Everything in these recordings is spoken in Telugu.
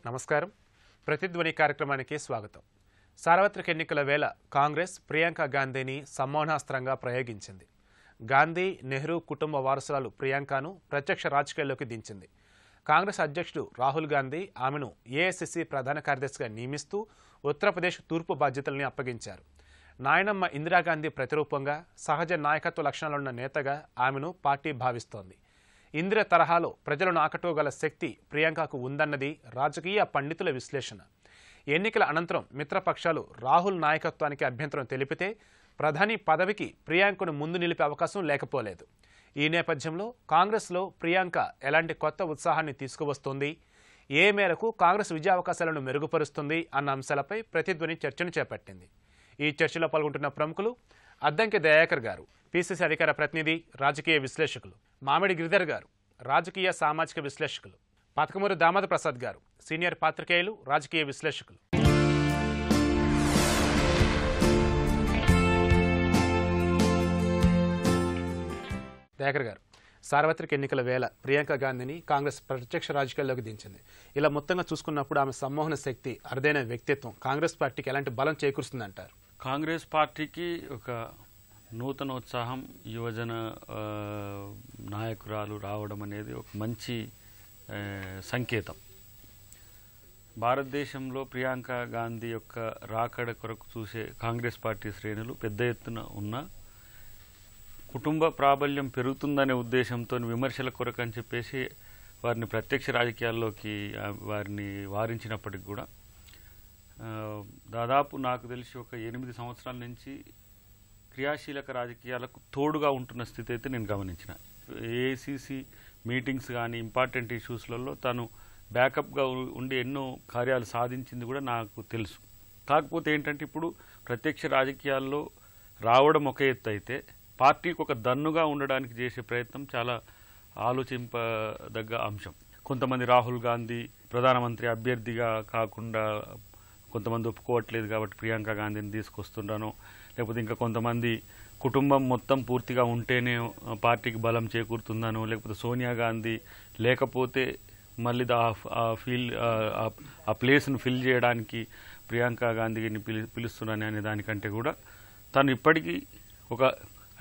నమస్కారం. ప్రతిధ్వని కార్యక్రమానికి స్వాగతం. సార్వత్రిక ఎన్నికల వేళ కాంగ్రెస్ ప్రియాంక గాంధీని సమ్మోహనాస్త్రంగా ప్రయోగించింది. గాంధీ, నెహ్రూ కుటుంబ వారసురాలు ప్రియాంకను ప్రత్యక్ష రాజకీయాల్లోకి దించింది. కాంగ్రెస్ అధ్యక్షుడు రాహుల్ గాంధీ ఆమెను ఏఐసిసి ప్రధాన కార్యదర్శిగా నియమిస్తూ ఉత్తరప్రదేశ్ తూర్పు బాధ్యతల్ని అప్పగించారు. నాయనమ్మ ఇందిరాగాంధీ ప్రతిరూపంగా, సహజ నాయకత్వ లక్షణాలున్న నేతగా ఆమెను పార్టీ భావిస్తోంది. ఇందిర తరహాలో ప్రజలను ఆకట్టుకోగల శక్తి ప్రియాంకకు ఉందన్నది రాజకీయ పండితుల విశ్లేషణ. ఎన్నికల అనంతరం మిత్రపక్షాలు రాహుల్ నాయకత్వానికి అభ్యంతరం తెలిపితే ప్రధాని పదవికి ప్రియాంకను ముందు నిలిపే అవకాశం లేకపోలేదు. ఈ నేపథ్యంలో కాంగ్రెస్లో ప్రియాంక ఎలాంటి కొత్త ఉత్సాహాన్ని తీసుకువస్తోంది, ఏ మేరకు కాంగ్రెస్ విజయావకాశాలను మెరుగుపరుస్తుంది అన్న అంశాలపై ప్రతిధ్వని చర్చను చేపట్టింది. ఈ చర్చలో పాల్గొంటున్న ప్రముఖులు అద్దంకి దయాకర్ గారు, పిసిసి అధికార ప్రతినిధి, రాజకీయ విశ్లేషకులు; మామిడి గిరిధర్ గారు, రాజకీయ సామాజిక విశ్లేషకులు; పతకమూరి దామోదర్ ప్రసాద్ గారు, సీనియర్ పాత్రికేయులు, రాజకీయ విశ్లేషకులు. దయాకర్ గారు, సార్వత్రిక ఎన్నికల వేళ ప్రియాంక గాంధీని కాంగ్రెస్ ప్రత్యక్ష రాజకీయాల్లోకి దించింది. ఇలా మొత్తంగా చూసుకున్నప్పుడు ఆమె సమ్మోహన శక్తి, అరుదైన వ్యక్తిత్వం కాంగ్రెస్ పార్టీకి ఎలాంటి బలం చేకూరుస్తుందంటారు? కాంగ్రెస్ పార్టీకి ఒక నూతనోత్సాహం, యువజన నాయకురాలు రావడం అనేది ఒక మంచి సంకేతం. భారతదేశంలో ప్రియాంక గాంధీ యొక్క రాకడ కొరకు చూసే కాంగ్రెస్ పార్టీ శ్రేణులు పెద్ద ఎత్తున ఉన్న కుటుంబ ప్రాబల్యం పెరుగుతుందనే ఉద్దేశంతో విమర్శల కొరకు అని చెప్పేసి వారిని ప్రత్యక్ష రాజకీయాల్లోకి వారిని వారించినప్పటికి కూడా దాదాపు నాకు తెలిసి ఒక 8 సంవత్సరాల నుంచి క్రియాశీలక రాజకీయాలకు తోడుగా ఉంటున్న స్థితి అయితే నేను గమనించిన. ఏఐసిసి మీటింగ్స్ కానీ ఇంపార్టెంట్ ఇష్యూస్లలో తను బ్యాకప్గా ఉండి ఎన్నో కార్యాలు సాధించింది కూడా నాకు తెలుసు. కాకపోతే ఏంటంటే ఇప్పుడు ప్రత్యక్ష రాజకీయాల్లో రావడం ఒక ఎత్తు అయితే పార్టీకి ఒక దన్నుగా ఉండడానికి చేసే ప్రయత్నం చాలా ఆలోచింపదగ్గ అంశం. కొంతమంది రాహుల్ గాంధీ ప్రధానమంత్రి అభ్యర్థిగా కాకుండా కొంతమంది ఒప్పుకోవట్లేదు కాబట్టి ప్రియాంక గాంధీని తీసుకొస్తున్నాను, లేకపోతే ఇంకా కొంతమంది కుటుంబం మొత్తం పూర్తిగా ఉంటేనే పార్టీకి బలం చేకూరుతుందనో, లేకపోతే సోనియా గాంధీ లేకపోతే మళ్ళీ ఆ ప్లేస్ను ఫిల్ చేయడానికి ప్రియాంక గాంధీని పిలుస్తున్నాను అనే దానికంటే కూడా తను ఇప్పటికీ ఒక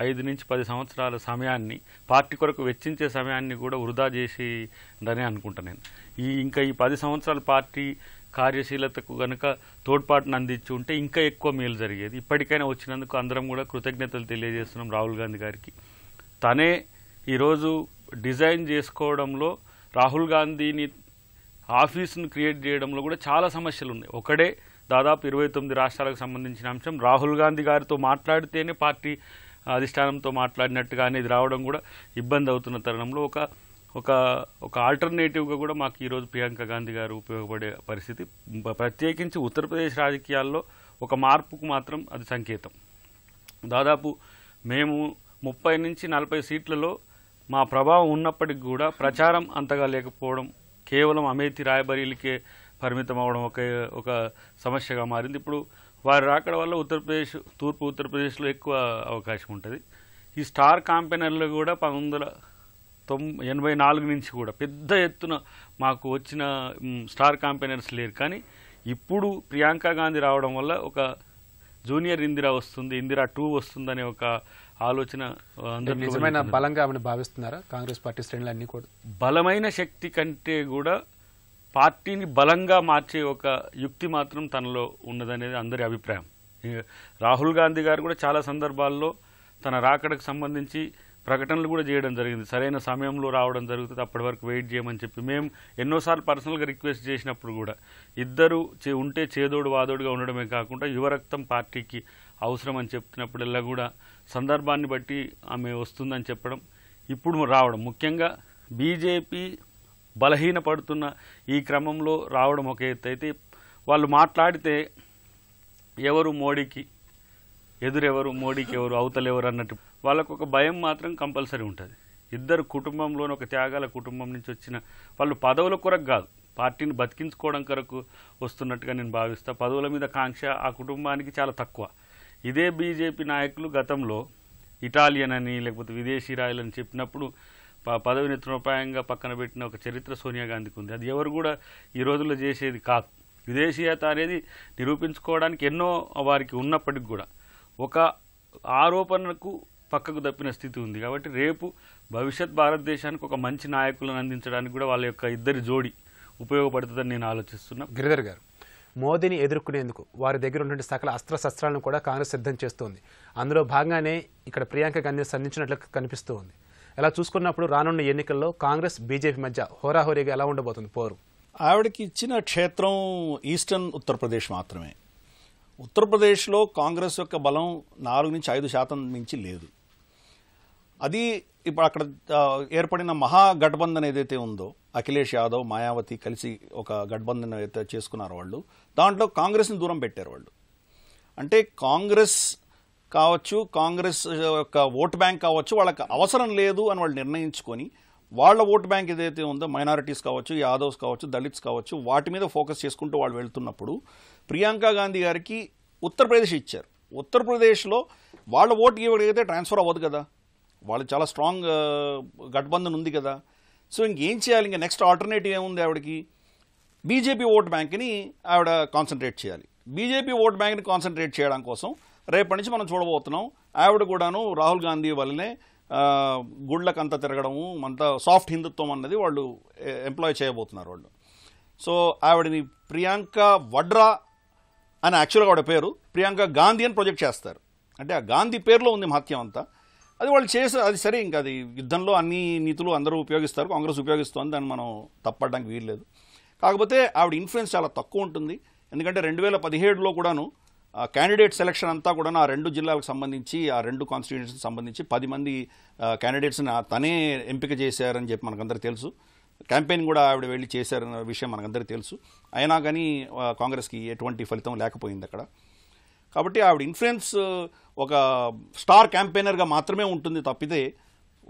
5 నుంచి 10 సంవత్సరాల సమయాన్ని పార్టీ కొరకు వెచ్చించే సమయాన్ని కూడా వృధా చేసిందని అనుకుంటా నేను. ఇంకా ఈ 10 సంవత్సరాల పార్టీ కార్యశీలతకు గనక తోడ్పాటును అందించి ఉంటే ఇంకా ఎక్కువ మేలు జరిగేది. ఇప్పటికైనా వచ్చినందుకు అందరం కూడా కృతజ్ఞతలు తెలియజేస్తున్నాం రాహుల్ గాంధీ గారికి. తనే ఈరోజు డిజైన్ చేసుకోవడంలో, రాహుల్ గాంధీని ఆఫీసును క్రియేట్ చేయడంలో కూడా చాలా సమస్యలు ఉన్నాయి. ఒకడే దాదాపు 29 రాష్ట్రాలకు సంబంధించిన అంశం రాహుల్ గాంధీ గారితో మాట్లాడితేనే పార్టీ అధిష్టానంతో మాట్లాడినట్టుగా అనేది రావడం కూడా ఇబ్బంది అవుతున్న తరుణంలో ఒక ఆల్టర్నేటివ్గా కూడా మాకు ఈరోజు ప్రియాంక గాంధీ గారు ఉపయోగపడే పరిస్థితి. ప్రత్యేకించి ఉత్తరప్రదేశ్ రాజకీయాల్లో ఒక మార్పుకు మాత్రం అది సంకేతం. దాదాపు మేము 30 నుంచి 40 సీట్లలో మా ప్రభావం ఉన్నప్పటికీ కూడా ప్రచారం అంతగా లేకపోవడం, కేవలం అమేథీ రాయబరీలకే పరిమితం అవడం ఒక సమస్యగా మారింది. ఇప్పుడు వారి రాకడ వల్ల తూర్పు ఉత్తరప్రదేశ్లో ఎక్కువ అవకాశం ఉంటుంది. ఈ స్టార్ క్యాంపెయినర్లు కూడా 1984 నుంచి కూడా పెద్ద ఎత్తున మాకు వచ్చిన స్టార్ క్యాంపెయినర్స్ లేరు. కానీ ఇప్పుడు ప్రియాంక గాంధీ రావడం వల్ల ఒక జూనియర్ ఇందిరా వస్తుంది, ఇందిరా 2 వస్తుందనే ఒక ఆలోచన నిజమైన బలంగా ఆమెను భావిస్తున్నారా కాంగ్రెస్ పార్టీ శ్రేణులన్నీ కూడా? బలమైన శక్తి కంటే కూడా పార్టీని బలంగా మార్చే ఒక యుక్తి మాత్రం తనలో ఉన్నదనేది అందరి అభిప్రాయం. రాహుల్ గాంధీ గారు కూడా చాలా సందర్భాల్లో తన రాకడకు సంబంధించి ప్రకటనలు కూడా చేయడం జరిగింది. సరైన సమయంలో రావడం జరుగుతుంది, అప్పటి వరకు వెయిట్ చేయమని చెప్పి మేము ఎన్నోసార్లు పర్సనల్గా రిక్వెస్ట్ చేసినప్పుడు కూడా ఇద్దరు ఉంటే చేదోడు వాదోడుగా ఉండడమే కాకుండా యువరక్తం పార్టీకి అవసరం అని చెప్తున్నప్పుడల్లా కూడా సందర్భాన్ని బట్టి ఆమె వస్తుందని చెప్పడం, ఇప్పుడు రావడం, ముఖ్యంగా బీజేపీ బలహీనపడుతున్న ఈ క్రమంలో రావడం ఒక ఎత్తు అయితే వాళ్ళు మాట్లాడితే ఎవరు మోడీకి ఎదురెవరు, మోడీకి ఎవరు, అవతలెవరు అన్నట్టు వాళ్ళకు ఒక భయం మాత్రం కంపల్సరీ ఉంటుంది. ఇద్దరు కుటుంబంలోని ఒక త్యాగాల కుటుంబం నుంచి వచ్చిన వాళ్ళు పదవుల కొరకు కాదు, పార్టీని బతికించుకోవడం కొరకు వస్తున్నట్టుగా నేను భావిస్తా. పదవుల మీద కాంక్ష ఆ కుటుంబానికి చాలా తక్కువ. ఇదే బీజేపీ నాయకులు గతంలో ఇటాలియన్ అని లేకపోతే విదేశీ రాయలని చెప్పినప్పుడు పదవిని తృణప్రాయంగా పక్కన పెట్టిన ఒక చరిత్ర సోనియా గాంధీకి ఉంది. అది ఎవరు కూడా ఈ రోజుల్లో చేసేది కాదు. విదేశీయత అనేది నిరూపించుకోవడానికి ఎన్నో వారికి ఉన్నప్పటికి కూడా ఒక ఆరోపణకు పక్కకు తప్పిన స్థితి ఉంది. కాబట్టి రేపు భవిష్యత్ భారతదేశానికి ఒక మంచి నాయకులను అందించడానికి కూడా వాళ్ళ యొక్క ఇద్దరి జోడి ఉపయోగపడుతుందని నేను ఆలోచిస్తున్నా. గిరిధర్ గారు, మోదీని ఎదుర్కొనేందుకు వారి దగ్గర ఉన్నటువంటి సకల అస్త్రశస్త్రాలను కూడా కాంగ్రెస్ సిద్ధం చేస్తోంది. అందులో భాగంగానే ఇక్కడ ప్రియాంక గాంధీని సంధించినట్లు కనిపిస్తూ ఉంది. ఎలా చూసుకున్నప్పుడు రానున్న ఎన్నికల్లో కాంగ్రెస్ బీజేపీ మధ్య హోరాహోరీగా ఎలా ఉండబోతుంది పోరు? ఆవిడకి ఇచ్చిన క్షేత్రం ఈస్టర్న్ ఉత్తరప్రదేశ్ మాత్రమే. ఉత్తరప్రదేశ్లో కాంగ్రెస్ యొక్క బలం 4 నుంచి 5% మించి లేదు. అది ఇప్పుడు అక్కడ ఏర్పడిన మహాగఠబంధన్ ఏదైతే ఉందో, అఖిలేష్ యాదవ్, మాయావతి కలిసి ఒక గఠబంధన్ అయితే చేసుకున్నారో వాళ్ళు, దాంట్లో కాంగ్రెస్ని దూరం పెట్టారు వాళ్ళు. అంటే కాంగ్రెస్ కావచ్చు, కాంగ్రెస్ యొక్క ఓట్ బ్యాంక్ కావచ్చు, వాళ్ళకి అవసరం లేదు అని వాళ్ళు నిర్ణయించుకొని వాళ్ళ ఓట్ బ్యాంక్ ఏదైతే ఉందో, మైనారిటీస్ కావచ్చు, యాదవ్స్ కావచ్చు, దళిత్స్ కావచ్చు, వాటి మీద ఫోకస్ చేసుకుంటూ వాళ్ళు వెళ్తున్నప్పుడు ప్రియాంక గాంధీ గారికి ఉత్తరప్రదేశ్ ఇచ్చారు. ఉత్తరప్రదేశ్లో వాళ్ళ ఓటు ఇవ్వగలిగితే ట్రాన్స్ఫర్ అవ్వదు కదా, వాళ్ళు చాలా స్ట్రాంగ్ గఠబంధన్ ఉంది కదా. సో ఇంకేం చేయాలి? ఇంకా నెక్స్ట్ ఆల్టర్నేటివ్ ఏముంది ఆవిడకి? బీజేపీ ఓట్ బ్యాంక్ని ఆవిడ కాన్సన్ట్రేట్ చేయాలి. బీజేపీ ఓట్ బ్యాంక్ని కాన్సన్ట్రేట్ చేయడం కోసం రేపటి నుంచి మనం చూడబోతున్నాం ఆవిడ కూడాను రాహుల్ గాంధీ వల్లనే గుళ్ళకంతా తిరగడము, అంతా సాఫ్ట్ హిందుత్వం అన్నది వాళ్ళు ఎంప్లాయ్ చేయబోతున్నారు వాళ్ళు. సో ఆవిడని ప్రియాంక వడ్రా అని యాక్చువల్గా ఆవిడ పేరు, ప్రియాంక గాంధీ అని ప్రొజెక్ట్ చేస్తారు. అంటే ఆ గాంధీ పేరులో ఉంది మహత్యం అంతా. అది వాళ్ళు చేసే అది సరే, ఇంకా అది యుద్ధంలో అన్ని నీతులు అందరూ ఉపయోగిస్తారు, కాంగ్రెస్ ఉపయోగిస్తుంది, దాన్ని మనం తప్పడానికి వీల్లేదు. కాకపోతే ఆవిడ ఇన్ఫ్లుయెన్స్ చాలా తక్కువ ఉంటుంది. ఎందుకంటే 2017లో కూడాను క్యాండిడేట్ సెలక్షన్ అంతా కూడా ఆ 2 జిల్లాలకు సంబంధించి, ఆ 2 కాన్స్టిట్యూన్సీకి సంబంధించి 10 మంది క్యాండిడేట్స్ని తనే ఎంపిక చేశారని చెప్పి మనకందరికీ తెలుసు. క్యాంపెయిన్ కూడా ఆవిడ వెళ్ళి చేశారన్న విషయం మనకందరికీ తెలుసు. అయినా కానీ కాంగ్రెస్కి ఎటువంటి ఫలితం లేకపోయింది అక్కడ. కాబట్టి ఆవిడ ఇన్ఫ్లుయెన్స్ ఒక స్టార్ క్యాంపెయినర్గా మాత్రమే ఉంటుంది తప్పితే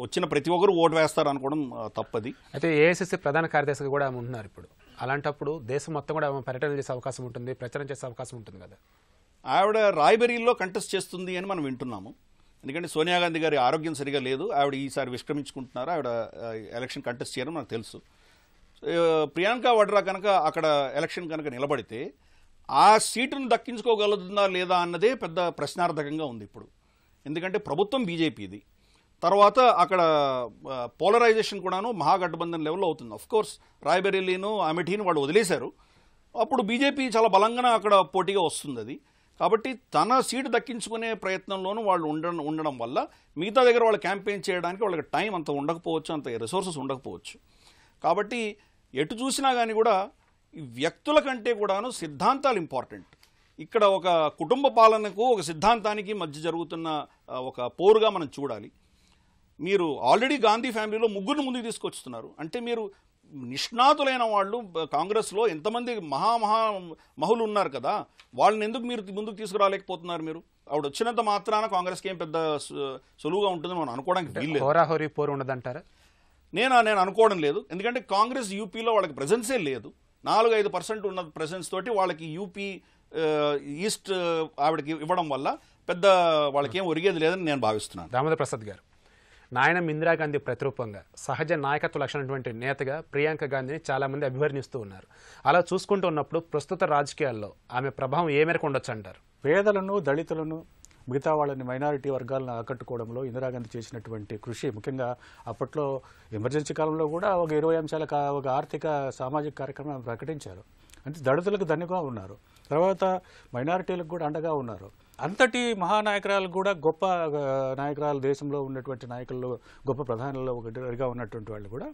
వచ్చిన ప్రతి ఒక్కరు ఓటు వేస్తారు అనుకోవడం తప్పది. అయితే ఏఐసిసి ప్రధాన కార్యదర్శిగా కూడా ఉంటున్నారు ఇప్పుడు. అలాంటప్పుడు దేశం మొత్తం కూడా పర్యటన చేసే అవకాశం ఉంటుంది, ప్రచారం చేసే అవకాశం ఉంటుంది కదా. ఆవిడ రాయ్బెరీలో కంటెస్ట్ చేస్తుంది అని మనం వింటున్నాము. ఎందుకంటే సోనియా గాంధీ గారి ఆరోగ్యం సరిగా లేదు, ఆవిడ ఈసారి విశ్రమించుకుంటున్నారు, ఆవిడ ఎలక్షన్ కంటెస్ట్ చేయడం మనకు తెలుసు. ప్రియాంక వడ్రా కనుక అక్కడ ఎలక్షన్ కనుక నిలబడితే ఆ సీటును దక్కించుకోగలుగుతుందా లేదా అన్నదే పెద్ద ప్రశ్నార్థకంగా ఉంది ఇప్పుడు. ఎందుకంటే ప్రభుత్వం బీజేపీది, తర్వాత అక్కడ పోలరైజేషన్ కూడాను మహాగఠబంధన్ లెవెల్లో అవుతుంది. అఫ్కోర్స్ రాయ్బెరీలీను అమేఠీని వాళ్ళు వదిలేశారు, అప్పుడు బీజేపీ చాలా బలంగా అక్కడ పోటీగా వస్తుంది అది. కాబట్టి తన సీటు దక్కించుకునే ప్రయత్నంలోనూ వాళ్ళు ఉండడం వల్ల మిగతా దగ్గర వాళ్ళు క్యాంపెయిన్ చేయడానికి వాళ్ళకి టైం అంత ఉండకపోవచ్చు, అంత రిసోర్సెస్ ఉండకపోవచ్చు. కాబట్టి ఎటు చూసినా కానీ కూడా వ్యక్తుల కంటే కూడాను సిద్ధాంతాలు ఇంపార్టెంట్. ఇక్కడ ఒక కుటుంబ పాలనకు ఒక సిద్ధాంతానికి మధ్య జరుగుతున్న ఒక పోరుగా మనం చూడాలి. మీరు ఆల్రెడీ గాంధీ ఫ్యామిలీలో 3 ముందుకు తీసుకొస్తున్నారు అంటే మీరు నిష్ణాతులైన వాళ్ళు కాంగ్రెస్లో ఎంతమంది మహులు ఉన్నారు కదా, వాళ్ళని ఎందుకు మీరు ముందుకు తీసుకురాలేకపోతున్నారు? మీరు ఆవిడ వచ్చినంత మాత్రాన కాంగ్రెస్కి ఏం పెద్ద సులువుగా ఉంటుందని మనం అనుకోవడానికి వీల్లేదు. హోరాహోరీ పోరు ఉండదంటారా? నేను అనుకోవడం లేదు. ఎందుకంటే కాంగ్రెస్ యూపీలో వాళ్ళకి ప్రెజెన్సే లేదు. 4-5% ఉన్న ప్రెజెన్స్ తోటి వాళ్ళకి యూపీ ఈస్ట్ ఆవిడకి ఇవ్వడం వల్ల పెద్ద వాళ్ళకి ఏం ఒరిగేది లేదని నేను భావిస్తున్నాను. దామోదర్ ప్రసాద్ గారు, నాయనం ఇందిరాగాంధీ ప్రతిరూపంగా సహజ నాయకత్వ లక్షణమైనటువంటి నేతగా ప్రియాంక గాంధీని చాలామంది అభివర్ణిస్తూ ఉన్నారు. అలా చూసుకుంటూ ఉన్నప్పుడు ప్రస్తుత రాజకీయాల్లో ఆమె ప్రభావం ఏ మేరకు ఉండొచ్చు అంటారు? పేదలను, దళితులను, మిగతా వాళ్ళని, మైనారిటీ వర్గాలను ఆకట్టుకోవడంలో ఇందిరాగాంధీ చేసినటువంటి కృషి, ముఖ్యంగా అప్పట్లో ఎమర్జెన్సీ కాలంలో కూడా ఒక 20 అంశాల ఒక ఆర్థిక సామాజిక కార్యక్రమం ప్రకటించారు. అంటే దళితులకు దండగా ఉన్నారు, తర్వాత మైనారిటీలకు కూడా అండగా ఉన్నారు. అంతటి మహానాయకురాలు కూడా గొప్ప నాయకురాలు, దేశంలో ఉన్నటువంటి నాయకుల్లో గొప్ప ప్రధానుల్లో ఒకటిగా ఉన్నటువంటి వాళ్ళు కూడా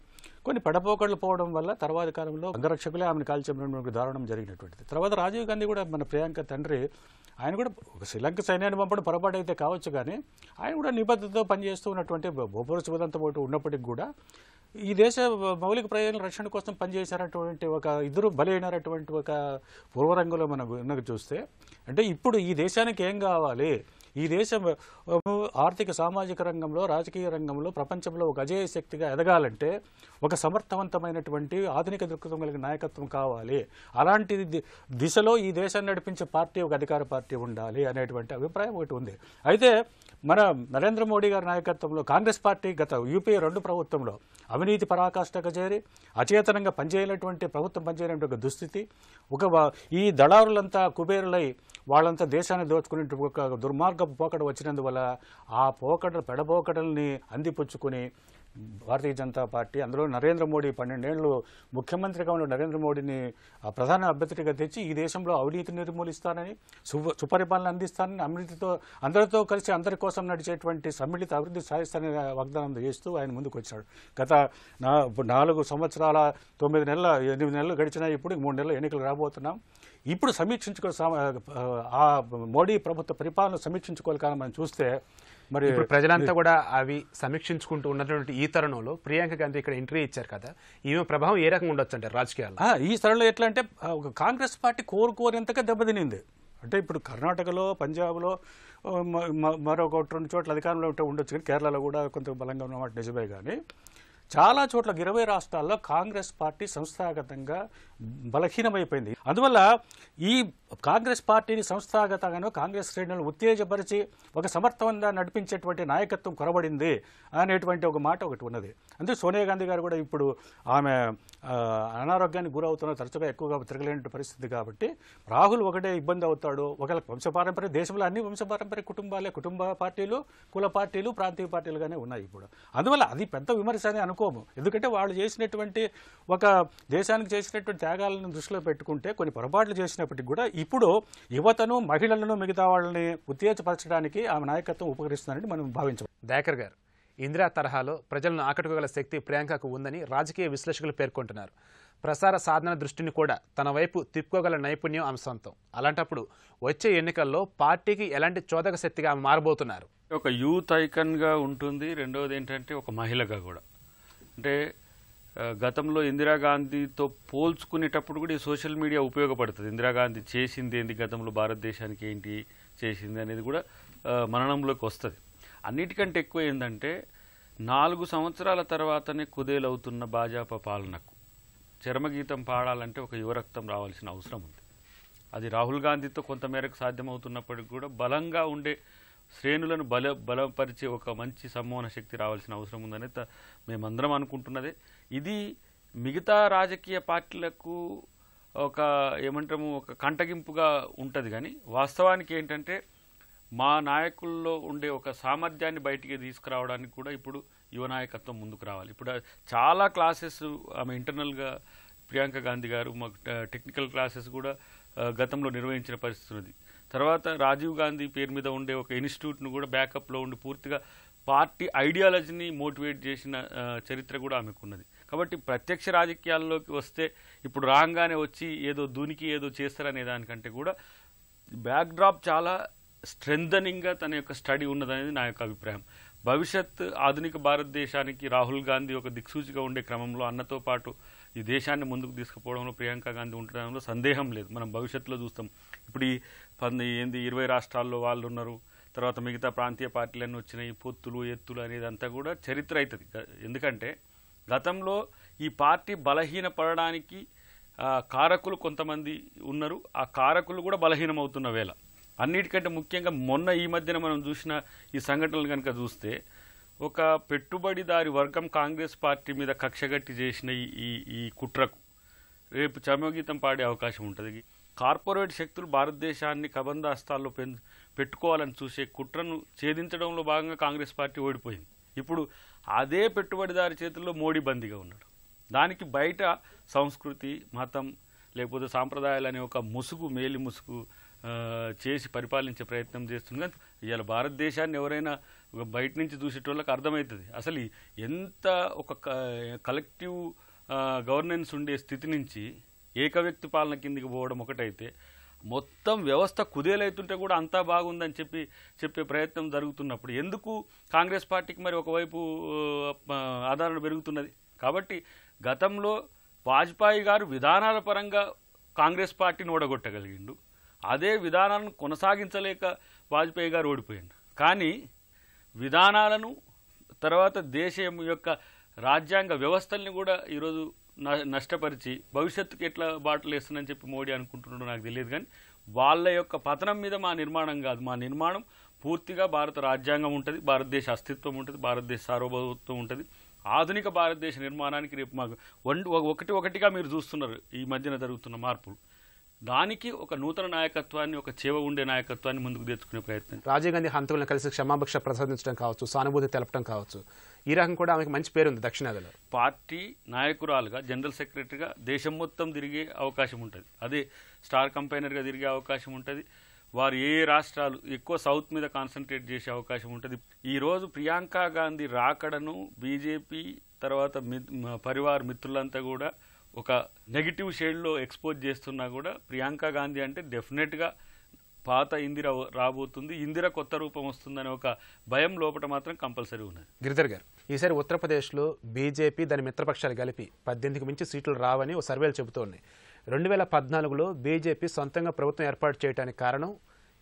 కొన్ని పడపోకళ్ళు పోవడం వల్ల తర్వాత కాలంలో అంగరక్షకులే ఆమెను కాల్చేటువంటి దారుణం జరిగినటువంటిది. తర్వాత రాజీవ్ గాంధీ కూడా, మన ప్రియాంక తండ్రి, ఆయన కూడా ఒక శ్రీలంక సైన్యాన్ని పంపడం పొరపాటు అయితే కావచ్చు, కానీ ఆయన కూడా నిబద్ధతతో పనిచేస్తూ ఉన్నటువంటి బొబ్బర శుభదంతం ఒకటి ఉన్నప్పటికీ కూడా ఈ దేశ మౌలిక ప్రయోజనాల రక్షణ కోసం పనిచేసినటువంటి ఒక ఇద్దరు బలైనటువంటి ఒక పూర్వరంగంలో మనకు చూస్తే, అంటే ఇప్పుడు ఈ దేశానికి ఏం కావాలి, ఈ దేశం ఆర్థిక సామాజిక రంగంలో, రాజకీయ రంగంలో ప్రపంచంలో ఒక అజేయ శక్తిగా ఎదగాలంటే ఒక సమర్థవంతమైనటువంటి ఆధునిక దృక్పథం కలిగిన నాయకత్వం కావాలి. అలాంటి దిశలో ఈ దేశాన్ని నడిపించే పార్టీ ఒక అధికార పార్టీ ఉండాలి అనేటువంటి అభిప్రాయం ఒకటి ఉంది. అయితే మన నరేంద్ర మోడీ గారి నాయకత్వంలో కాంగ్రెస్ పార్టీ గత యూపీఏ 2 ప్రభుత్వంలో అవినీతి పరాకాష్ఠకు చేరి అచేతనంగా పనిచేయనటువంటి ప్రభుత్వం పనిచేయనటువంటి ఒక దుస్థితి, ఈ దళారులంతా కుబేరులై వాళ్ళంతా దేశాన్ని దోచుకునే ఒక దుర్మార్గపు పోకడ వచ్చినందువల్ల ఆ పెడబోకడల్ని అందిపుచ్చుకుని భారతీయ జనతా పార్టీ, అందులో నరేంద్ర మోడీ 12 ఏళ్ళు ముఖ్యమంత్రిగా ఉన్న నరేంద్ర మోడీని ప్రధాన అభ్యర్థిగా తెచ్చి ఈ దేశంలో అవినీతిని నిర్మూలిస్తానని, సుపరిపాలన అందిస్తానని, అందరితో కలిసి అందరి కోసం నడిచేటువంటి సమ్మిళిత అభివృద్ధి సాధిస్తానని వాగ్దానం చేస్తూ ఆయన ముందుకు వచ్చాడు. గత 4 సంవత్సరాల 9 నెలల 8 నెలలు గడిచినా ఇప్పుడు 3 నెలలు ఎన్నికలు రాబోతున్నాం. ఇప్పుడు ఆ మోడీ ప్రభుత్వ పరిపాలన సమీక్షించుకోవాలి. కానీ మనం చూస్తే మరి ఇప్పుడు ప్రజలంతా కూడా అవి సమీక్షించుకుంటూ ఉన్నటువంటి ఈ తరుణంలో ప్రియాంక గాంధీ ఇక్కడ ఎంట్రీ ఇచ్చారు కదా, ఈమె ప్రభావం ఏ రకంగా ఉండొచ్చు అంటారు రాజకీయాల్లో? ఈ స్థలంలో ఎట్లా అంటే కాంగ్రెస్ పార్టీ కోరుకోరేంతగా దెబ్బతినింది. అంటే ఇప్పుడు కర్ణాటకలో, పంజాబ్లో మరొక 2 చోట్ల అధికారంలో ఉండొచ్చు, కానీ కేరళలో కూడా కొంత బలంగా ఉన్నమాట నిజమే. కానీ చాలా చోట్ల 20 రాష్ట్రాల్లో కాంగ్రెస్ పార్టీ సంస్థాగతంగా బలహీనమైపోయింది. అందువల్ల ఈ కాంగ్రెస్ పార్టీని సంస్థాగతంగానూ కాంగ్రెస్ శ్రేణులను ఉత్తేజపరిచి ఒక సమర్థవంతంగా నడిపించేటువంటి నాయకత్వం కొరబడింది అనేటువంటి ఒక మాట ఒకటి ఉన్నది. అందుకే సోనియా గాంధీ గారు కూడా ఇప్పుడు ఆమె అనారోగ్యానికి గురవుతున్న, తరచుగా ఎక్కువగా తిరగలేని పరిస్థితి కాబట్టి రాహుల్ ఒకటే ఇబ్బంది అవుతాడు. ఒకవేళ వంశపారంపర్య, దేశంలో అన్ని వంశపారంపర్య కుటుంబ పార్టీలు, కుల పార్టీలు, ప్రాంతీయ పార్టీలుగానే ఉన్నాయి ఇప్పుడు. అందువల్ల అది పెద్ద విమర్శ అని అనుకోము. ఎందుకంటే వాళ్ళు చేసినటువంటి ఒక దేశానికి చేసినటువంటి త్యాగాలను దృష్టిలో పెట్టుకుంటే కొన్ని పొరపాట్లు చేసినప్పటికీ కూడా ఇప్పుడు యువతను, మహిళలను, మిగతా వాళ్ళని ఉత్తేజపరచడానికి ఆమె నాయకత్వం ఉపకరిస్తుందని మనం భావించాం. దయాకర్ గారు, ఇందిరా తరహాలో ప్రజలను ఆకట్టుకోగల శక్తి ప్రియాంకకు ఉందని రాజకీయ విశ్లేషకులు పేర్కొంటున్నారు. ప్రసార సాధన దృష్టిని కూడా తన వైపు తిప్పుకోగల నైపుణ్యం ఆమె సొంతం. అలాంటప్పుడు వచ్చే ఎన్నికల్లో పార్టీకి ఎలాంటి చోదక శక్తిగా ఆమె మారబోతున్నారు? ఒక యూత్ ఐకన్గా ఉంటుంది. రెండవది ఏంటంటే ఒక మహిళగా కూడా. అంటే గతంలో ఇందిరాగాంధీతో పోల్చుకునేటప్పుడు కూడా ఈ సోషల్ మీడియా ఉపయోగపడుతుంది. ఇందిరాగాంధీ చేసింది ఏంటి, గతంలో భారతదేశానికి ఏంటి చేసింది అనేది కూడా మననంలోకి వస్తుంది. అన్నిటికంటే ఎక్కువ ఏంటంటే 4 సంవత్సరాల తర్వాతనే కుదేలవుతున్న భాజపా పాలనకు చరమగీతం పాడాలంటే ఒక యువరక్తం రావాల్సిన అవసరం ఉంది. అది రాహుల్ గాంధీతో కొంతమేరకు సాధ్యమవుతున్నప్పటికీ కూడా బలంగా ఉండే శ్రేణులను బలపరిచే ఒక మంచి సమ్మోహన శక్తి రావాల్సిన అవసరం ఉందని మేమందరం అనుకుంటున్నదే. ఇది మిగతా రాజకీయ పార్టీలకు ఒక ఏమంటాము, ఒక కంటగింపుగా ఉంటుంది. కానీ వాస్తవానికి ఏంటంటే మా నాయకుల్లో ఉండే ఒక సామర్థ్యాన్ని బయటికి తీసుకురావడానికి కూడా ఇప్పుడు యువ నాయకత్వం ముందుకు రావాలి. ఇప్పుడు చాలా క్లాసెస్ ఆమె ఇంటర్నల్గా ప్రియాంక గాంధీ గారు మాకు టెక్నికల్ క్లాసెస్ కూడా గతంలో నిర్వహించిన పరిస్థితి ఉంది. తర్వాత రాజీవ్ గాంధీ పేరు మీద ఉండే ఒక ఇన్స్టిట్యూట్ను కూడా బ్యాకప్లో ఉండి పూర్తిగా పార్టీ ఐడియాలజీని మోటివేట్ చేసిన చరిత్ర కూడా ఆమెకున్నది. కాబట్టి ప్రత్యక్ష రాజకీయాల్లోకి వస్తే ఇప్పుడు రాగానే వచ్చి ఏదో దూనికి ఏదో చేస్తారనే దానికంటే కూడా బ్యాక్డ్రాప్ చాలా స్ట్రెంథనింగ్గా తన యొక్క స్టడీ ఉన్నదనేది నా యొక్క అభిప్రాయం. భవిష్యత్ ఆధునిక భారతదేశానికి రాహుల్ గాంధీ ఒక దిక్సూచిగా ఉండే క్రమంలో అన్నతో పాటు ఈ దేశాన్ని ముందుకు తీసుకుపోవడంలో ప్రియాంక గాంధీ ఉండడంలో సందేహం లేదు. మనం భవిష్యత్తులో చూస్తాం. ఇప్పుడు ఈ 20 రాష్ట్రాల్లో వాళ్ళు ఉన్నారు. తర్వాత మిగతా ప్రాంతీయ పార్టీలన్నీ వచ్చినాయి. పొత్తులు, ఎత్తులు అనేది అంతా కూడా చరిత్ర అవుతుంది. ఎందుకంటే గతంలో ఈ పార్టీ బలహీనపడడానికి కారకులు కొంతమంది ఉన్నారు. ఆ కారకులు కూడా బలహీనమవుతున్న వేళ అన్నిటికంటే ముఖ్యంగా మొన్న ఈ మధ్యన మనం చూసిన ఈ సంఘటనలు కనుక చూస్తే ఒక పెట్టుబడిదారి వర్గం కాంగ్రెస్ పార్టీ మీద కక్షగట్టి చేసిన ఈ కుట్రకు రేపు చర్మగీతం పాడే అవకాశం ఉంటుంది. కార్పొరేట్ శక్తులు భారతదేశాన్ని కబంధాస్తాల్లో పెట్టుకోవాలని చూసే కుట్రను ఛేదించడంలో భాగంగా కాంగ్రెస్ పార్టీ ఓడిపోయింది. ఇప్పుడు అదే పెట్టుబడిదారి చేతుల్లో మోడీ బందీగా ఉన్నాడు. దానికి బయట సంస్కృతి, మతం లేకపోతే సాంప్రదాయాలు అనే ఒక మేలి ముసుగు చేసి పరిపాలించే ప్రయత్నం చేస్తుంది. కానీ ఇవాళ భారతదేశాన్ని ఎవరైనా బయట నుంచి చూసేటోళ్ళకి అర్థమవుతుంది అసలు ఎంత ఒక కలెక్టివ్ గవర్నెన్స్ ఉండే స్థితి నుంచి ఏకవ్యక్తి పాలన కిందికి పోవడం ఒకటైతే, మొత్తం వ్యవస్థ కుదేలైతుంటే కూడా అంతా బాగుందని చెప్పే ప్రయత్నం జరుగుతున్నప్పుడు ఎందుకు కాంగ్రెస్ పార్టీకి మరి ఒకవైపు ఆదరణ పెరుగుతున్నది? కాబట్టి గతంలో వాజ్పేయి గారు విధానాల పరంగా కాంగ్రెస్ పార్టీని ఓడగొట్టగలిగిండు. అదే విధానాలను కొనసాగించలేక వాజ్పేయి గారు ఓడిపోయిండు. కానీ విధానాలను తర్వాత దేశం యొక్క రాజ్యాంగ వ్యవస్థల్ని కూడా ఈరోజు నష్టపరిచి భవిష్యత్తుకి ఎట్లా బాటలు వేస్తుందని చెప్పి మోడీ అనుకుంటున్నాడో నాకు తెలియదు. కానీ వాళ్ళ యొక్క పతనం మీద మా నిర్మాణం కాదు. మా నిర్మాణం పూర్తిగా భారత రాజ్యాంగం ఉంటుంది, భారతదేశ అస్తిత్వం ఉంటుంది, భారతదేశ సార్వభౌమత్వం ఉంటుంది. ఆధునిక భారతదేశ నిర్మాణానికి రేపు మాకు ఒకటిగా మీరు చూస్తున్నారు ఈ మధ్యన జరుగుతున్న మార్పులు. దానికి ఒక నూతన నాయకత్వాన్ని, ఒక చేవ ఉండే నాయకత్వాన్ని ముందుకు తెచ్చుకునే ప్రయత్నం. రాజీవ్ గాంధీ హంతకులను కలిసి క్షమాభిక్ష ప్రసాదించడం కావచ్చు, సానుభూతి తెలపడం కావచ్చు, ఈ రకం కూడా ఆమెకు మంచి పేరుంది దక్షిణాదిలో. పార్టీ నాయకురాలుగా, జనరల్ సెక్రటరీగా దేశం మొత్తం తిరిగే అవకాశం ఉంటుంది. అదే స్టార్ కంపైనర్గా తిరిగే అవకాశం ఉంటుంది. వారు ఏ రాష్ట్రాలు ఎక్కువ సౌత్ మీద కాన్సన్ట్రేట్ చేసే అవకాశం ఉంటుంది. ఈరోజు ప్రియాంక గాంధీ రాకడను బీజేపీ తర్వాత పరివార్ మిత్రులంతా కూడా ఒక నెగిటివ్ షేడ్లో ఎక్స్పోజ్ చేస్తున్నా కూడా ప్రియాంక గాంధీ అంటే డెఫినెట్గా పాత ఇందిర రాబోతుంది, ఇందిర కొత్త రూపం వస్తుందనే ఒక భయం లోపల మాత్రం కంపల్సరీ ఉన్నది. గిరిధర్ గారు, ఈసారి ఉత్తరప్రదేశ్లో బీజేపీ దాని మిత్రపక్షాలు కలిపి 18కి మించి సీట్లు రావని ఓ సర్వేలు చెబుతూ ఉన్నాయి. 2014లో బీజేపీ సొంతంగా ప్రభుత్వం ఏర్పాటు చేయడానికి కారణం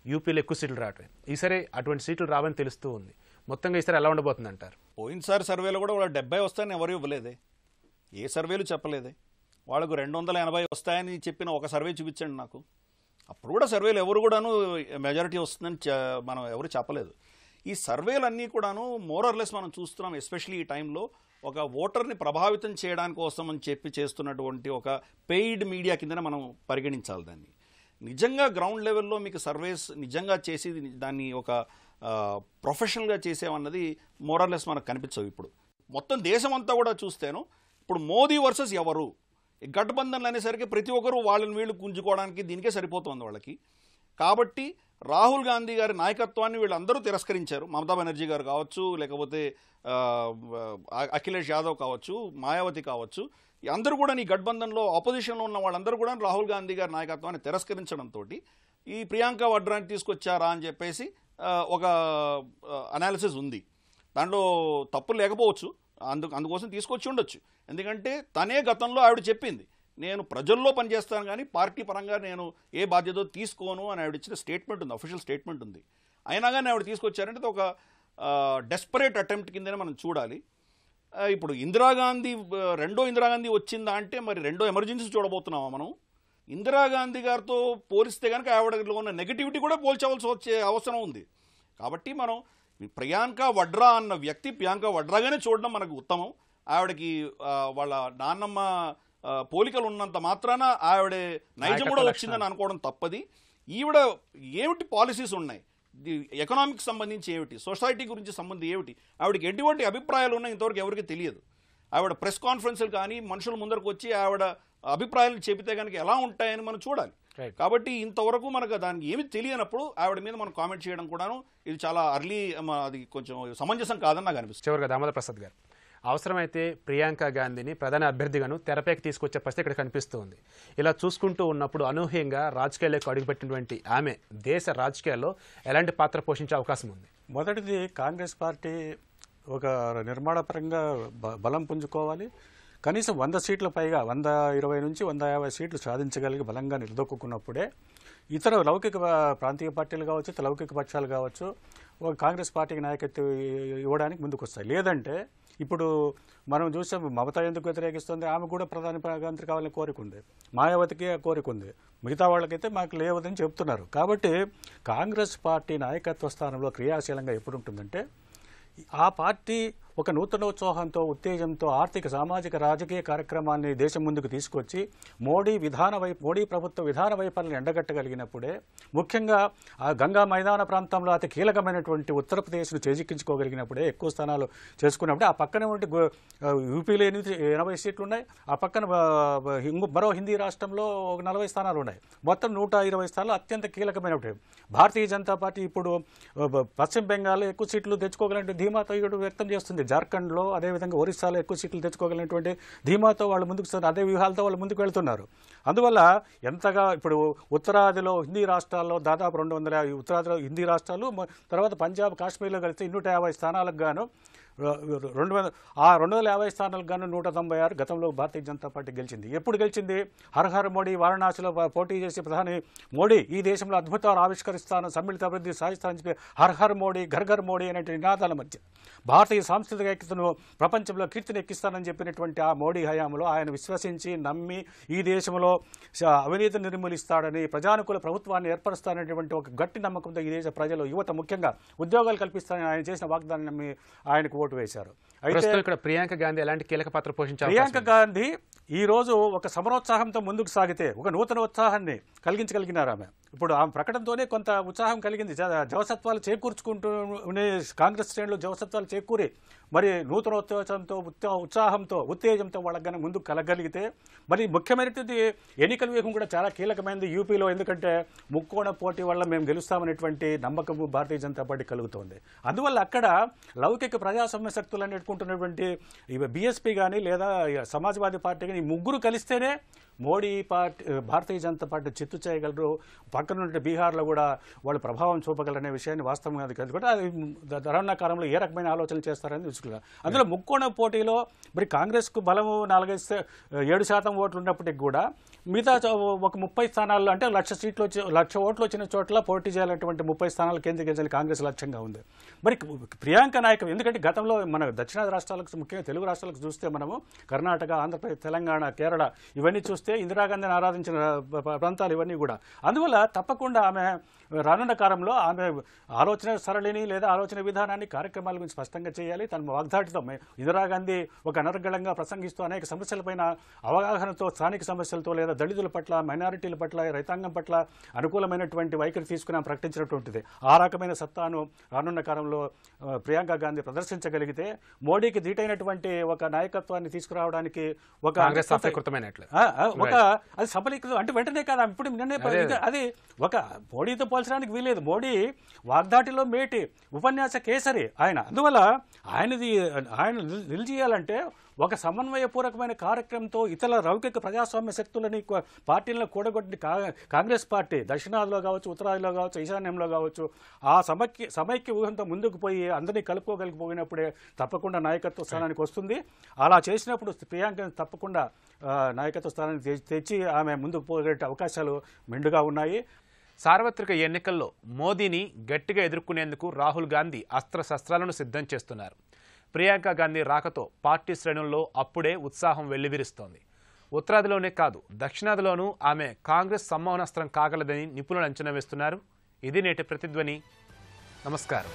యూపీలో ఎక్కువ సీట్లు రావటం. ఈసారి అటువంటి సీట్లు రావని తెలుస్తూ ఉంది. మొత్తంగా ఈసారి ఎలా ఉండబోతుంది అంటారు? పోయినసారి సర్వేలో కూడా వాళ్ళు 70 వస్తాయని ఎవరు ఇవ్వలేదే, ఏ సర్వేలు చెప్పలేదే. వాళ్ళకు 280 వస్తాయని చెప్పిన ఒక సర్వే చూపించండి నాకు. అప్పుడు కూడా సర్వేలు ఎవరు కూడాను మెజారిటీ వస్తుందని మనం ఎవరు చెప్పలేదు. ఈ సర్వేలన్నీ కూడాను మోరర్లెస్ మనం చూస్తున్నాం. ఎస్పెషల్లీ ఈ టైంలో ఒక ఓటర్ని ప్రభావితం చేయడానికి కోసం అని చెప్పి చేస్తున్నటువంటి ఒక పెయిడ్ మీడియా కిందనే మనం పరిగణించాలి దాన్ని. నిజంగా గ్రౌండ్ లెవెల్లో మీకు సర్వేస్ నిజంగా చేసి దాన్ని ఒక ప్రొఫెషనల్గా చేసేవన్నది మోరర్లెస్ మనకు కనిపించవు. ఇప్పుడు మొత్తం దేశం అంతా కూడా చూస్తేను ఇప్పుడు మోదీ వర్సెస్ ఎవరు, గఠబంధన్లు అనేసరికి ప్రతి ఒక్కరు వాళ్ళని వీళ్ళు గుంజుకోవడానికి దీనికే సరిపోతుంది వాళ్ళకి. కాబట్టి రాహుల్ గాంధీ గారి నాయకత్వాన్ని వీళ్ళందరూ తిరస్కరించారు. మమతా బెనర్జీ గారు కావచ్చు, లేకపోతే అఖిలేష్ యాదవ్ కావచ్చు, మాయావతి కావచ్చు, అందరూ కూడా ఈ గఠబంధన్లో ఆపోజిషన్లో ఉన్న వాళ్ళందరూ కూడా రాహుల్ గాంధీ గారి నాయకత్వాన్ని తిరస్కరించడంతో ఈ ప్రియాంక వడ్రాని తీసుకొచ్చారా అని చెప్పేసి ఒక అనాలిసిస్ ఉంది. దాంట్లో తప్పులు లేకపోవచ్చు, అందుకోసం తీసుకొచ్చి ఉండొచ్చు. ఎందుకంటే తనే గతంలో ఆవిడ చెప్పింది, నేను ప్రజల్లో పనిచేస్తాను కానీ పార్టీ పరంగా నేను ఏ బాధ్యత తీసుకోను అని ఆవిడ ఇచ్చిన స్టేట్మెంట్ ఉంది, అఫీషియల్ స్టేట్మెంట్ ఉంది. అయినా కానీ ఆవిడ తీసుకొచ్చారంటే ఒక డెస్పరేట్ అటెంప్ట్ కిందనే మనం చూడాలి. ఇప్పుడు ఇందిరాగాంధీ రెండో ఇందిరాగాంధీ వచ్చిందా అంటే మరి రెండో ఎమర్జెన్సీ చూడబోతున్నామా మనం? ఇందిరాగాంధీ గారితో పోలిస్తే కనుక ఆవిడలో ఉన్న నెగిటివిటీ కూడా పోల్చవలసి వచ్చే అవసరం ఉంది. కాబట్టి మనం ప్రియాంక వడ్రా అన్న వ్యక్తి ప్రియాంక వడ్రాగానే చూడడం మనకు ఉత్తమం. ఆవిడకి వాళ్ళ నాన్నమ్మ పోలికలు ఉన్నంత మాత్రాన ఆవిడ నైజం కూడా వచ్చిందని అనుకోవడం తప్పది. ఈవిడ ఏమిటి పాలసీస్ ఉన్నాయి, ఎకనామిక్స్ సంబంధించి ఏమిటి, సొసైటీ గురించి సంబంధించి ఏమిటి, ఆవిడకి ఎటువంటి అభిప్రాయాలు ఉన్నాయి ఇంతవరకు ఎవరికి తెలియదు. ఆవిడ ప్రెస్ కాన్ఫరెన్స్లు కానీ మనుషుల ముందరకు వచ్చి ఆవిడ అభిప్రాయాలు చెబితే కనుక ఎలా ఉంటాయని మనం చూడాలి. కాబట్టి ఇంతవరకు మనకు దానికి ఏమి తెలియనప్పుడు ఆవిడ మీద మనం కామెంట్ చేయడం కూడాను ఇది చాలా అర్లీ, అది కొంచెం సమంజసం కాదని నాకు అనిపిస్తుంది. చివరిగా దామోదర్ ప్రసాద్ గారు, అవసరమైతే ప్రియాంక గాంధీని ప్రధాన అభ్యర్థిగాను తెరపైకి తీసుకొచ్చే పరిస్థితి ఇక్కడ కనిపిస్తూ ఉంది. ఇలా చూసుకుంటూ ఉన్నప్పుడు అనూహ్యంగా రాజకీయాల్లోకి అడుగుపెట్టినటువంటి ఆమె దేశ రాజకీయాల్లో ఎలాంటి పాత్ర పోషించే అవకాశం ఉంది? మొదటిది, కాంగ్రెస్ పార్టీ ఒక నిర్మాణపరంగా బలం పుంజుకోవాలి. కనీసం 100 సీట్ల పైగా 120 నుంచి 150 సీట్లు సాధించగలిగి బలంగా నిలదొక్కున్నప్పుడే ఇతర లౌకిక ప్రాంతీయ పార్టీలు కావచ్చు, లౌకిక పక్షాలు కావచ్చు ఒక కాంగ్రెస్ పార్టీకి నాయకత్వం ఇవ్వడానికి ముందుకు వస్తాయి. లేదంటే ఇప్పుడు మనం చూసాం మమతా ఎందుకు వ్యతిరేకిస్తుంది, ఆమె కూడా ప్రధానమంత్రి కావాలని కోరిక ఉంది, మాయావతికి కోరిక ఉంది, మిగతా వాళ్ళకైతే మాకు లేవదని చెప్తున్నారు. కాబట్టి కాంగ్రెస్ పార్టీ నాయకత్వ స్థానంలో క్రియాశీలంగా ఎప్పుడు ఉంటుందంటే ఆ పార్టీ ఒక నూతనోత్సాహంతో, ఉత్తేజంతో ఆర్థిక, సామాజిక, రాజకీయ కార్యక్రమాన్ని దేశం ముందుకు తీసుకొచ్చి మోడీ ప్రభుత్వ విధాన వైఫల్యాన్ని ఎండగట్టగలిగినప్పుడే, ముఖ్యంగా ఆ గంగా మైదాన ప్రాంతంలో అతి కీలకమైనటువంటి ఉత్తరప్రదేశ్ను చేజిక్కించుకోగలిగినప్పుడే, ఎక్కువ స్థానాలు చేసుకున్నప్పుడే, ఆ పక్కనే ఉంటే యూపీలో 80 సీట్లు ఉన్నాయి, ఆ పక్కన మరో హిందీ రాష్ట్రంలో 40 స్థానాలు ఉన్నాయి, మొత్తం 120 స్థానాలు అత్యంత కీలకమైనవి. భారతీయ జనతా పార్టీ ఇప్పుడు పశ్చిమ బెంగాల్లో ఎక్కువ సీట్లు తెచ్చుకోగలంటే ధీమాతో వ్యక్తం చేస్తుంది. జార్ఖండ్లో, అదేవిధంగా ఒరిస్సాలో ఎక్కువ సీట్లు తెచ్చుకోగలిగినటువంటి ధీమాతో వాళ్ళు ముందుకు, అదే వ్యూహాలతో వాళ్ళు ముందుకు వెళ్తున్నారు. అందువల్ల ఎంతగా ఇప్పుడు ఉత్తరాదిలో హిందీ రాష్ట్రాల్లో దాదాపు 200 ఉత్తరాదిలో హిందీ రాష్ట్రాలు, తర్వాత పంజాబ్, కాశ్మీర్లో కలిసి 150 స్థానాలకు గాను 250 స్థానాలకు గాను 196 గతంలో భారతీయ జనతా పార్టీ గెలిచింది. ఎప్పుడు గెలిచింది? హర్ హర్ మోడీ వారణాసిలో పోటీ చేసి ప్రధాని మోడీ ఈ దేశంలో అద్భుతాలు ఆవిష్కరిస్తాను, సమ్మిళిత అభివృద్ధి సాధిస్తానని చెప్పి హర్ హర్ మోడీ ఘర్ ఘర్ మోడీ అనే నినాదాల మధ్య భారతీయ సాంస్కృతిక ఐక్యతను ప్రపంచంలో కీర్తిని ఎక్కిస్తానని చెప్పినటువంటి ఆ మోడీ హయాంలో ఆయన విశ్వసించి నమ్మి ఈ దేశంలో అవినీతిని నిర్మూలిస్తాడని, ప్రజానుకూల ప్రభుత్వాన్ని ఏర్పరుస్తాననేటువంటి ఒక గట్టి నమ్మకంతో ఈ దేశ ప్రజలు, యువత ముఖ్యంగా ఉద్యోగాలు కల్పిస్తానని ఆయన చేసిన వాగ్దానాన్ని నమ్మి ఆయనకు ఓటు వేశారు. అయితే ఇక్కడ ప్రియాంక గాంధీ ఎలాంటి కీలక పాత్ర పోషించారు? ప్రియాంక గాంధీ ఈ రోజు ఒక సమరోత్సాహంతో ముందుకు సాగితే ఒక నూతన ఉత్సాహాన్ని కలిగించగలిగినారు ఆమె. ఇప్పుడు ఆమె ప్రకటనతోనే కొంత ఉత్సాహం కలిగింది. జవసత్వాలు చేకూర్చుకుంటూ కాంగ్రెస్ శ్రేణులు జవసత్వాలు చేకూరి మరి నూతనోత్సాహంతో ఉత్సాహంతో ఉత్తేజంతో వాళ్ళకన్నా ముందుకు కలగలిగితే మరి ముఖ్యమైనటువంటి ఎన్నికల వ్యూహం కూడా చాలా కీలకమైనది యూపీలో. ఎందుకంటే ముక్కోణ పోటీ వల్ల మేము గెలుస్తామనేటువంటి నమ్మకం భారతీయ జనతా పార్టీ కలుగుతోంది. అందువల్ల అక్కడ లౌకిక ప్రజాస్వామ్య శక్తులు అనేటుకుంటున్నటువంటి బీఎస్పీ కానీ లేదా సమాజ్వాదీ పార్టీ కానీ ఈ ముగ్గురు కలిస్తేనే మోడీ పార్టీ భారతీయ జనతా పార్టీ చిత్తు చేయగలరు. పక్కన బీహార్లో కూడా వాళ్ళు ప్రభావం చూపగలరనే విషయాన్ని వాస్తవంగా కూడా రానున్న కాలంలో ఏ రకమైన ఆలోచనలు చేస్తారని చూసుకున్నారు. అందులో ముక్కోణ పోటీలో మరి కాంగ్రెస్కు బలము 7% ఓట్లు ఉన్నప్పటికీ కూడా మిగతా ఒక 30 స్థానాల్లో అంటే 1,00,000 ఓట్లు వచ్చిన చోట్ల పోటీ చేయాలన్నటువంటి 30 స్థానాలు కేంద్రీకరించాలని కాంగ్రెస్ లక్ష్యంగా ఉంది. మరి ప్రియాంక నాయక్ ఎందుకంటే గతంలో మన దక్షిణాది రాష్ట్రాలకు ముఖ్యంగా తెలుగు రాష్ట్రాలకు చూస్తే మనము కర్ణాటక, ఆంధ్రప్రదేశ్, తెలంగాణ, కేరళ ఇవన్నీ చూస్తే ఇందిరాగాంధీని ఆరాధించిన ప్రాంతాలు ఇవన్నీ కూడా. అందువల్ల తప్పకుండా ఆమె రానున్న కాలంలో ఆమె ఆలోచన సరళిని లేదా ఆలోచన విధానాన్ని కార్యక్రమాల గురించి స్పష్టంగా చేయాలి. తన వాగ్దాటితో ఇందిరాగాంధీ ఒక అనర్గళంగా ప్రసంగిస్తూ అనేక సమస్యలపైన అవగాహనతో, స్థానిక సమస్యలతో లేదా దళితుల పట్ల, మైనారిటీల పట్ల, రైతాంగం పట్ల అనుకూలమైనటువంటి వైఖరి తీసుకుని ప్రకటించినటువంటిది. ఆ రకమైన సత్తాను రానున్న కాలంలో ప్రియాంక గాంధీ ప్రదర్శించగలిగితే మోడీకి ధీటైనటువంటి ఒక నాయకత్వాన్ని తీసుకురావడానికి ఒక అది సఫలీకృతం అంటే వెంటనే కాదు. ఇప్పుడు నిన్నే అది ఒక మోడీతో పోల్చడానికి వీలేదు. మోడీ వాగ్దాటిలో మేటి, ఉపన్యాస కేసరి ఆయన. అందువల్ల ఆయన నిలిచేయాలంటే ఒక సమన్వయపూర్వకమైన కార్యక్రమంతో ఇతర లౌకిక ప్రజాస్వామ్య శక్తులని పార్టీలను కూడగొట్టి కాంగ్రెస్ పార్టీ దక్షిణాదిలో కావచ్చు, ఉత్తరాదిలో కావచ్చు, ఈశాన్యంలో కావచ్చు ఆ సమైక్య వ్యూహంతో ముందుకు పోయి అందరినీ కలుపుకోగలిగిపోయినప్పుడే తప్పకుండా నాయకత్వ స్థానానికి వస్తుంది. అలా చేసినప్పుడు ప్రియాంక తప్పకుండా నాయకత్వ స్థానానికి తెచ్చి ఆమె ముందుకు పోయే అవకాశాలు మెండుగా ఉన్నాయి. సార్వత్రిక ఎన్నికల్లో మోదీని గట్టిగా ఎదుర్కొనేందుకు రాహుల్ గాంధీ అస్త్రశస్త్రాలను సిద్ధం చేస్తున్నారు. ప్రియాంక గాంధీ రాకతో పార్టీ శ్రేణుల్లో అప్పుడే ఉత్సాహం వెల్లివిరుస్తోంది. ఉత్తరాదిలోనే కాదు, దక్షిణాదిలోనూ ఆమె కాంగ్రెస్ సమ్మోహనాస్త్రం కాగలదని నిపుణులు అంచనా వేస్తున్నారు. ఇది నేటి ప్రతిధ్వని. నమస్కారం.